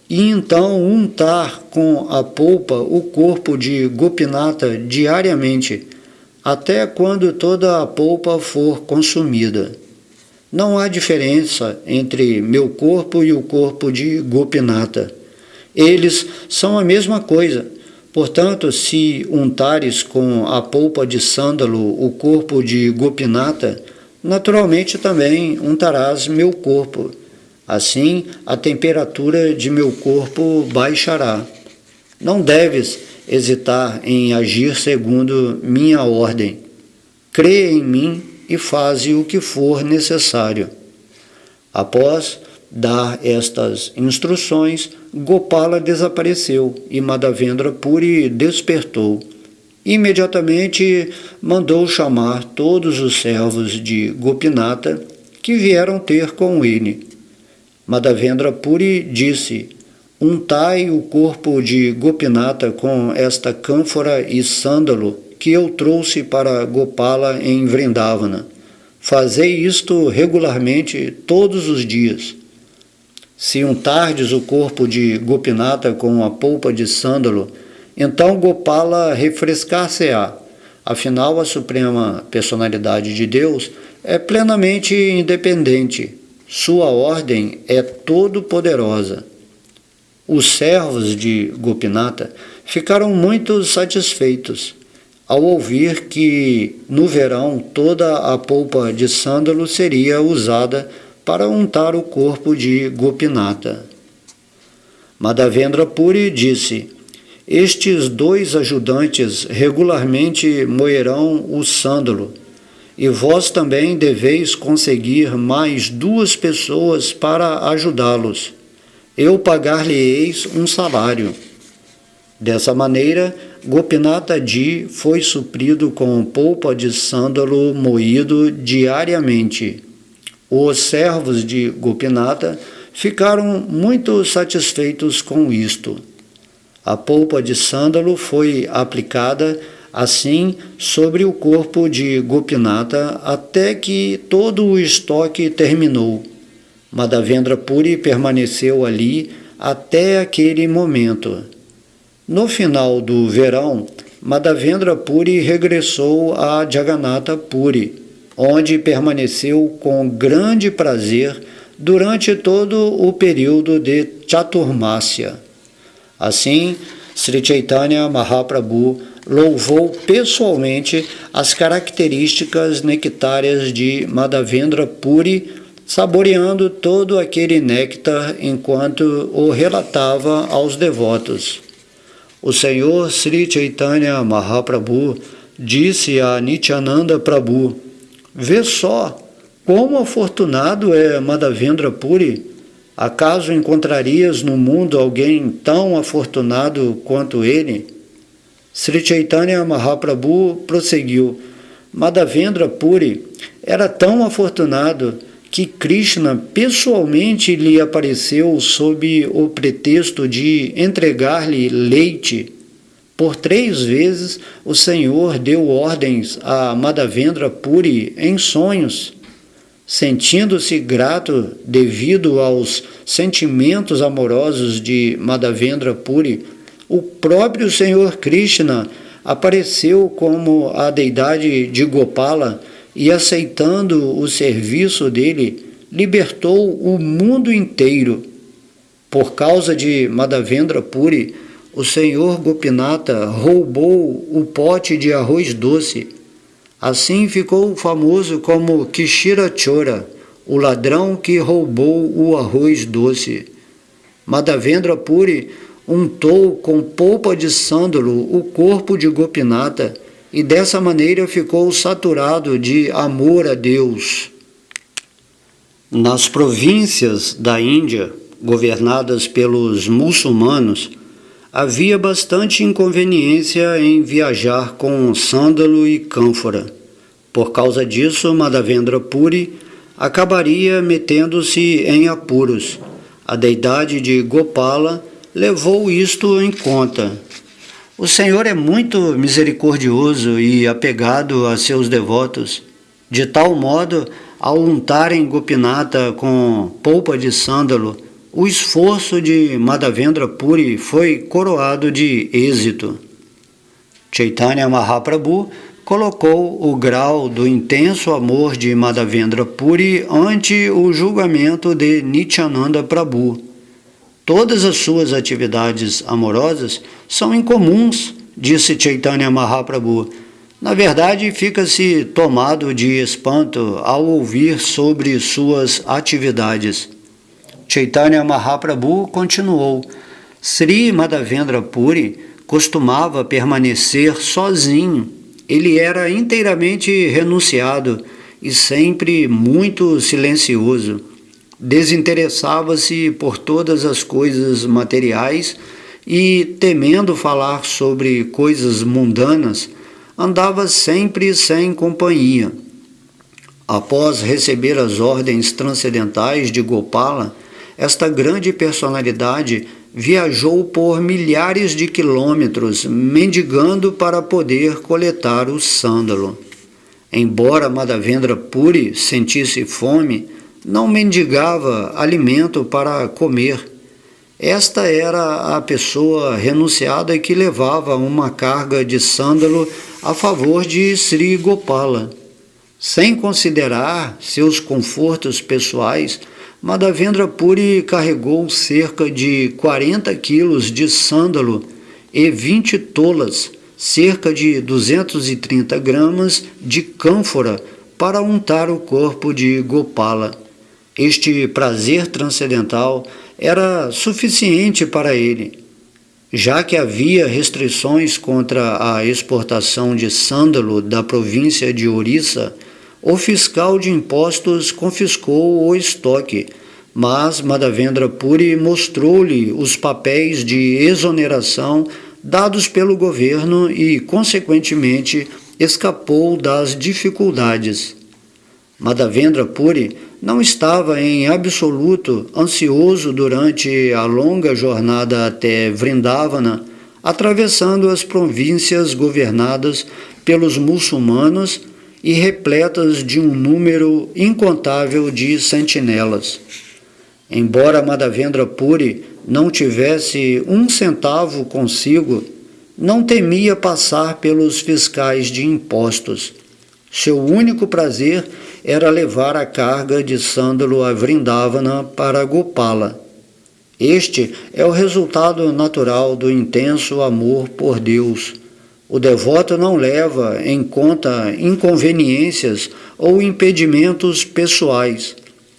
e então untar com a polpa o corpo de Gopinatha diariamente, até quando toda a polpa for consumida. Não há diferença entre meu corpo e o corpo de Gopinatha. Eles são a mesma coisa. Portanto, se untares com a polpa de sândalo o corpo de Gopinatha, naturalmente também untarás meu corpo. Assim, a temperatura de meu corpo baixará. Não deves hesitar em agir segundo minha ordem. Crê em mim e faze o que for necessário. Após dar estas instruções, Gopala desapareceu e Madhavendra Puri despertou. Imediatamente mandou chamar todos os servos de Gopinatha que vieram ter com ele. Madhavendra Puri disse: Untai o corpo de Gopinatha com esta cânfora e sândalo que eu trouxe para Gopala em Vrindavana. Fazei isto regularmente todos os dias. Se untardes o corpo de Gopinatha com a polpa de sândalo, então Gopala refrescar-se-á. Afinal, a suprema personalidade de Deus é plenamente independente. Sua ordem é todo-poderosa. Os servos de Gopinata ficaram muito satisfeitos ao ouvir que, no verão, toda a polpa de sândalo seria usada para untar o corpo de Gopinata. Madhavendra Puri disse: estes 2 ajudantes regularmente moerão o sândalo, e vós também deveis conseguir mais 2 pessoas para ajudá-los. Eu pagar-lhe-eis um salário. Dessa maneira, Gopinata Ji foi suprido com polpa de sândalo moído diariamente. Os servos de Gopinata ficaram muito satisfeitos com isto. A polpa de sândalo foi aplicada assim sobre o corpo de Gopinata até que todo o estoque terminou. Madhavendra Puri permaneceu ali até aquele momento. No final do verão, Madhavendra Puri regressou a Jagannatha Puri, onde permaneceu com grande prazer durante todo o período de Chaturmasya. Assim, Sri Chaitanya Mahaprabhu louvou pessoalmente as características nectárias de Madhavendra Puri, saboreando todo aquele néctar enquanto o relatava aos devotos. O Senhor Sri Chaitanya Mahaprabhu disse a Nityananda Prabhu: vê só, quão afortunado é Madhavendra Puri! Acaso encontrarias no mundo alguém tão afortunado quanto ele? Sri Chaitanya Mahaprabhu prosseguiu: Madhavendra Puri era tão afortunado que Krishna pessoalmente lhe apareceu sob o pretexto de entregar-lhe leite. Por 3 vezes o Senhor deu ordens a Madhavendra Puri em sonhos. Sentindo-se grato devido aos sentimentos amorosos de Madhavendra Puri, o próprio Senhor Krishna apareceu como a deidade de Gopala e, aceitando o serviço dele, libertou o mundo inteiro. Por causa de Madhavendra Puri, o Senhor Gopinata roubou o pote de arroz doce. Assim ficou famoso como Kshira Chora, o ladrão que roubou o arroz doce. Madhavendra Puri untou com polpa de sândalo o corpo de Gopinata e dessa maneira ficou saturado de amor a Deus. Nas províncias da Índia, governadas pelos muçulmanos, havia bastante inconveniência em viajar com sândalo e cânfora. Por causa disso, Madhavendra Puri acabaria metendo-se em apuros. A deidade de Gopala levou isto em conta. O Senhor é muito misericordioso e apegado a seus devotos. De tal modo, ao untarem Gopinata com polpa de sândalo, o esforço de Madhavendra Puri foi coroado de êxito. Chaitanya Mahaprabhu colocou o grau do intenso amor de Madhavendra Puri ante o julgamento de Nityananda Prabhu. Todas as suas atividades amorosas são incomuns, disse Chaitanya Mahaprabhu. Na verdade, fica-se tomado de espanto ao ouvir sobre suas atividades. Chaitanya Mahaprabhu continuou: Sri Madhavendra Puri costumava permanecer sozinho. Ele era inteiramente renunciado e sempre muito silencioso. Desinteressava-se por todas as coisas materiais e, temendo falar sobre coisas mundanas, andava sempre sem companhia. Após receber as ordens transcendentais de Gopala, esta grande personalidade viajou por milhares de quilômetros, mendigando para poder coletar o sândalo. Embora Madhavendra Puri sentisse fome, não mendigava alimento para comer. Esta era a pessoa renunciada que levava uma carga de sândalo a favor de Sri Gopala. Sem considerar seus confortos pessoais, Madhavendra Puri carregou cerca de 40 quilos de sândalo e 20 tolas, cerca de 230 gramas de cânfora para untar o corpo de Gopala. Este prazer transcendental era suficiente para ele. Já que havia restrições contra a exportação de sândalo da província de Orissa, o fiscal de impostos confiscou o estoque, mas Madhavendra Puri mostrou-lhe os papéis de exoneração dados pelo governo e, consequentemente, escapou das dificuldades. Madhavendra Puri não estava em absoluto ansioso durante a longa jornada até Vrindavana, atravessando as províncias governadas pelos muçulmanos e repletas de um número incontável de sentinelas. Embora Madhavendra Puri não tivesse um centavo consigo, não temia passar pelos fiscais de impostos. Seu único prazer era levar a carga de sândalo a Vrindavana para Gopala. Este é o resultado natural do intenso amor por Deus. O devoto não leva em conta inconveniências ou impedimentos pessoais.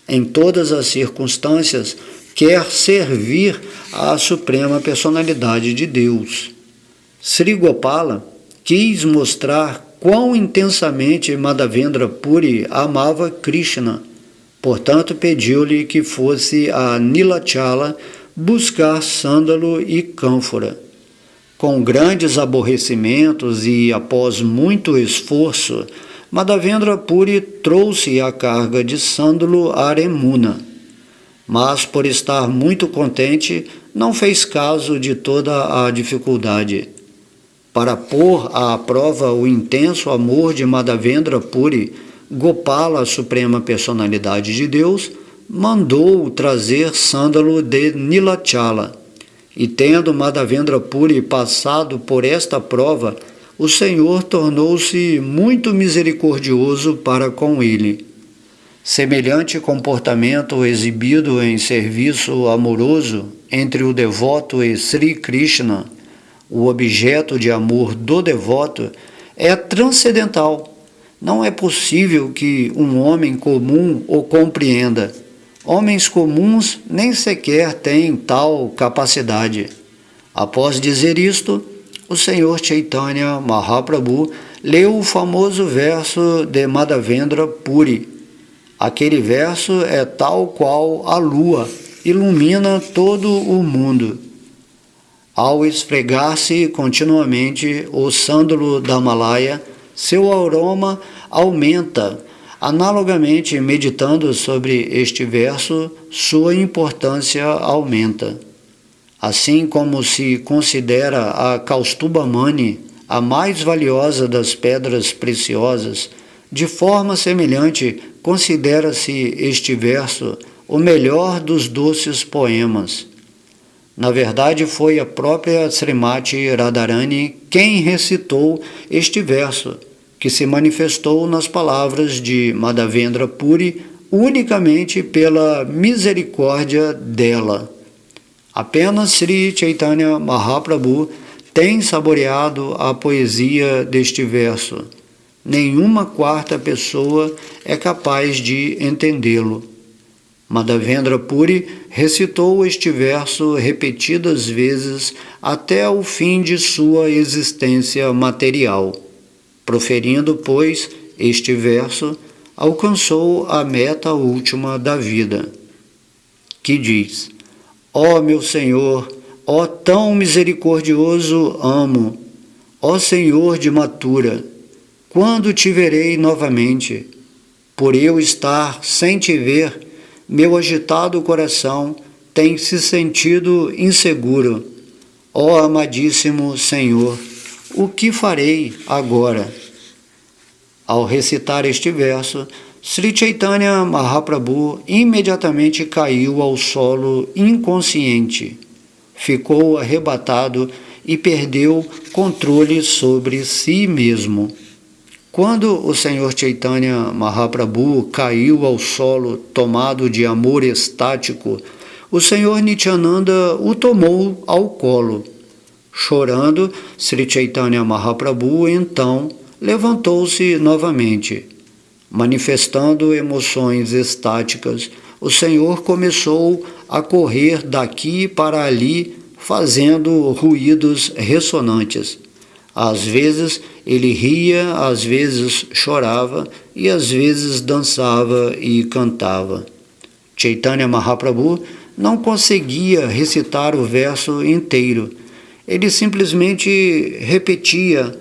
Em todas as circunstâncias, quer servir à Suprema Personalidade de Deus. Sri Gopala quis mostrar quão intensamente Madhavendra Puri amava Krishna. Portanto, pediu-lhe que fosse a Nilachala buscar sândalo e cânfora. Com grandes aborrecimentos e após muito esforço, Madhavendra Puri trouxe a carga de sândalo a Remuna. Mas, por estar muito contente, não fez caso de toda a dificuldade. Para pôr à prova o intenso amor de Madhavendra Puri, Gopala, a Suprema Personalidade de Deus, mandou trazer sândalo de Nilachala. E tendo Madhavendra Puri passado por esta prova, o Senhor tornou-se muito misericordioso para com ele. Semelhante comportamento exibido em serviço amoroso entre o devoto e Sri Krishna, o objeto de amor do devoto, é transcendental. Não é possível que um homem comum o compreenda. Homens comuns nem sequer têm tal capacidade. Após dizer isto, o Senhor Chaitanya Mahaprabhu leu o famoso verso de Madhavendra Puri. Aquele verso é tal qual a lua, ilumina todo o mundo. Ao esfregar-se continuamente o sândalo da Malaya, seu aroma aumenta. Analogamente, meditando sobre este verso, sua importância aumenta. Assim como se considera a Kaustubamani a mais valiosa das pedras preciosas, de forma semelhante considera-se este verso o melhor dos doces poemas. Na verdade, foi a própria Srimati Radharani quem recitou este verso, que se manifestou nas palavras de Madhavendra Puri unicamente pela misericórdia dela. Apenas Sri Chaitanya Mahaprabhu tem saboreado a poesia deste verso. Nenhuma quarta pessoa é capaz de entendê-lo. Madhavendra Puri recitou este verso repetidas vezes até o fim de sua existência material. Proferindo, pois, este verso, alcançou a meta última da vida, que diz: Ó meu Senhor, ó tão misericordioso amo, ó Senhor de Mathura, quando te verei novamente? Por eu estar sem te ver, meu agitado coração tem se sentido inseguro. Ó amadíssimo Senhor, o que farei agora? Ao recitar este verso, Sri Chaitanya Mahaprabhu imediatamente caiu ao solo inconsciente, ficou arrebatado e perdeu controle sobre si mesmo. Quando o Senhor Chaitanya Mahaprabhu caiu ao solo tomado de amor estático, o Senhor Nityananda o tomou ao colo. Chorando, Sri Chaitanya Mahaprabhu então levantou-se novamente. Manifestando emoções estáticas, o Senhor começou a correr daqui para ali, fazendo ruídos ressonantes. Às vezes ele ria, às vezes chorava e às vezes dançava e cantava. Chaitanya Mahaprabhu não conseguia recitar o verso inteiro. Ele simplesmente repetia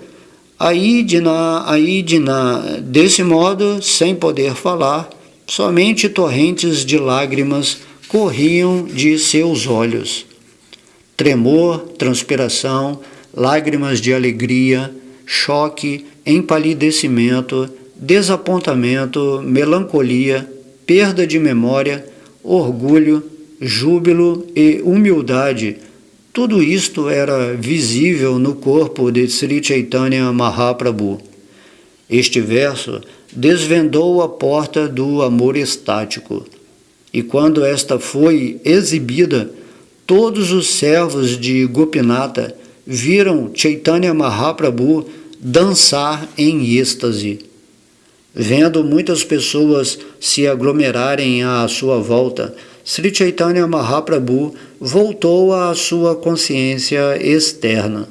Aidina, Aidina. Desse modo, sem poder falar, somente torrentes de lágrimas corriam de seus olhos. Tremor, transpiração, lágrimas de alegria, choque, empalidecimento, desapontamento, melancolia, perda de memória, orgulho, júbilo e humildade. Tudo isto era visível no corpo de Sri Chaitanya Mahaprabhu. Este verso desvendou a porta do amor estático, e quando esta foi exibida, todos os servos de Gopinatha viram Chaitanya Mahaprabhu dançar em êxtase. Vendo muitas pessoas se aglomerarem à sua volta, Sri Chaitanya Mahaprabhu voltou à sua consciência externa.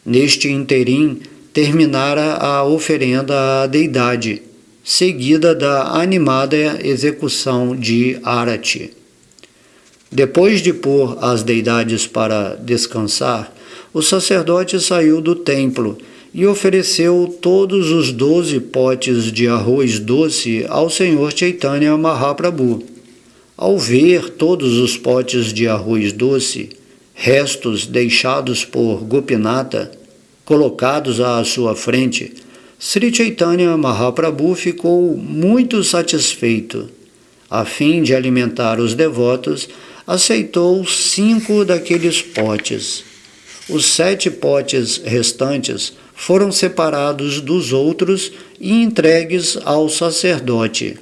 Neste interim, terminara a oferenda à deidade, seguida da animada execução de Arati. Depois de pôr as deidades para descansar, o sacerdote saiu do templo e ofereceu todos os 12 potes de arroz doce ao Senhor Chaitanya Mahaprabhu. Ao ver todos os potes de arroz doce, restos deixados por Gopinatha, colocados à sua frente, Sri Chaitanya Mahaprabhu ficou muito satisfeito. A fim de alimentar os devotos, aceitou 5 daqueles potes. Os 7 potes restantes foram separados dos outros e entregues ao sacerdote.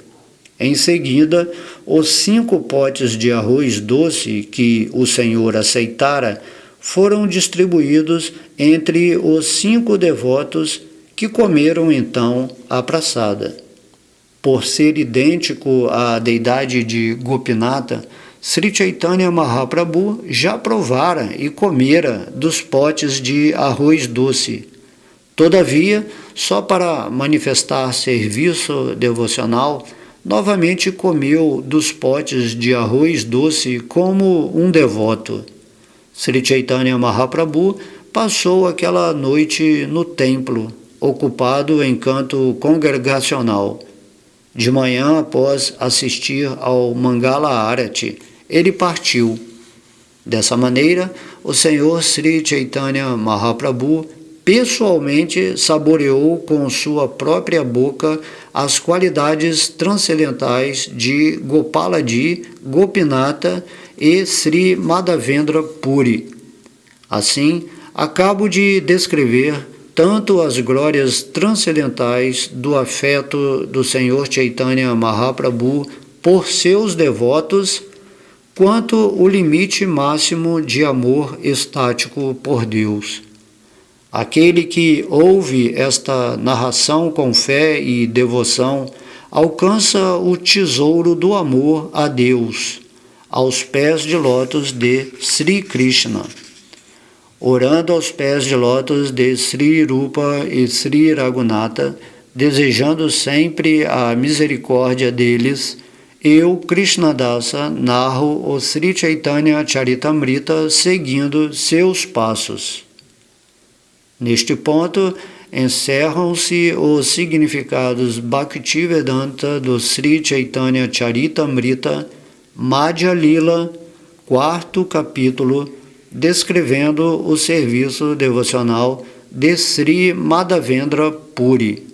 Em seguida, os 5 potes de arroz doce que o Senhor aceitara foram distribuídos entre os 5 devotos, que comeram então a praçada. Por ser idêntico à deidade de Gopinatha, Sri Chaitanya Mahaprabhu já provara e comera dos potes de arroz doce. Todavia, só para manifestar serviço devocional, novamente comeu dos potes de arroz doce como um devoto. Sri Chaitanya Mahaprabhu passou aquela noite no templo, ocupado em canto congregacional. De manhã, após assistir ao Mangala Arati, ele partiu. Dessa maneira, o Senhor Sri Chaitanya Mahaprabhu pessoalmente saboreou com sua própria boca as qualidades transcendentais de Gopalaji, Gopinatha e Sri Madhavendra Puri. Assim, acabo de descrever tanto as glórias transcendentais do afeto do Senhor Chaitanya Mahaprabhu por seus devotos, quanto o limite máximo de amor estático por Deus. Aquele que ouve esta narração com fé e devoção alcança o tesouro do amor a Deus, aos pés de lótus de Sri Krishna. Orando aos pés de lótus de Sri Rupa e Sri Raghunatha, desejando sempre a misericórdia deles, eu, Krishnadasa, narro o Sri Chaitanya Charitamrita seguindo seus passos. Neste ponto, encerram-se os significados Bhaktivedanta do Sri Chaitanya Charitamrita, Madhya Lila, 4º capítulo, descrevendo o serviço devocional de Sri Madhavendra Puri.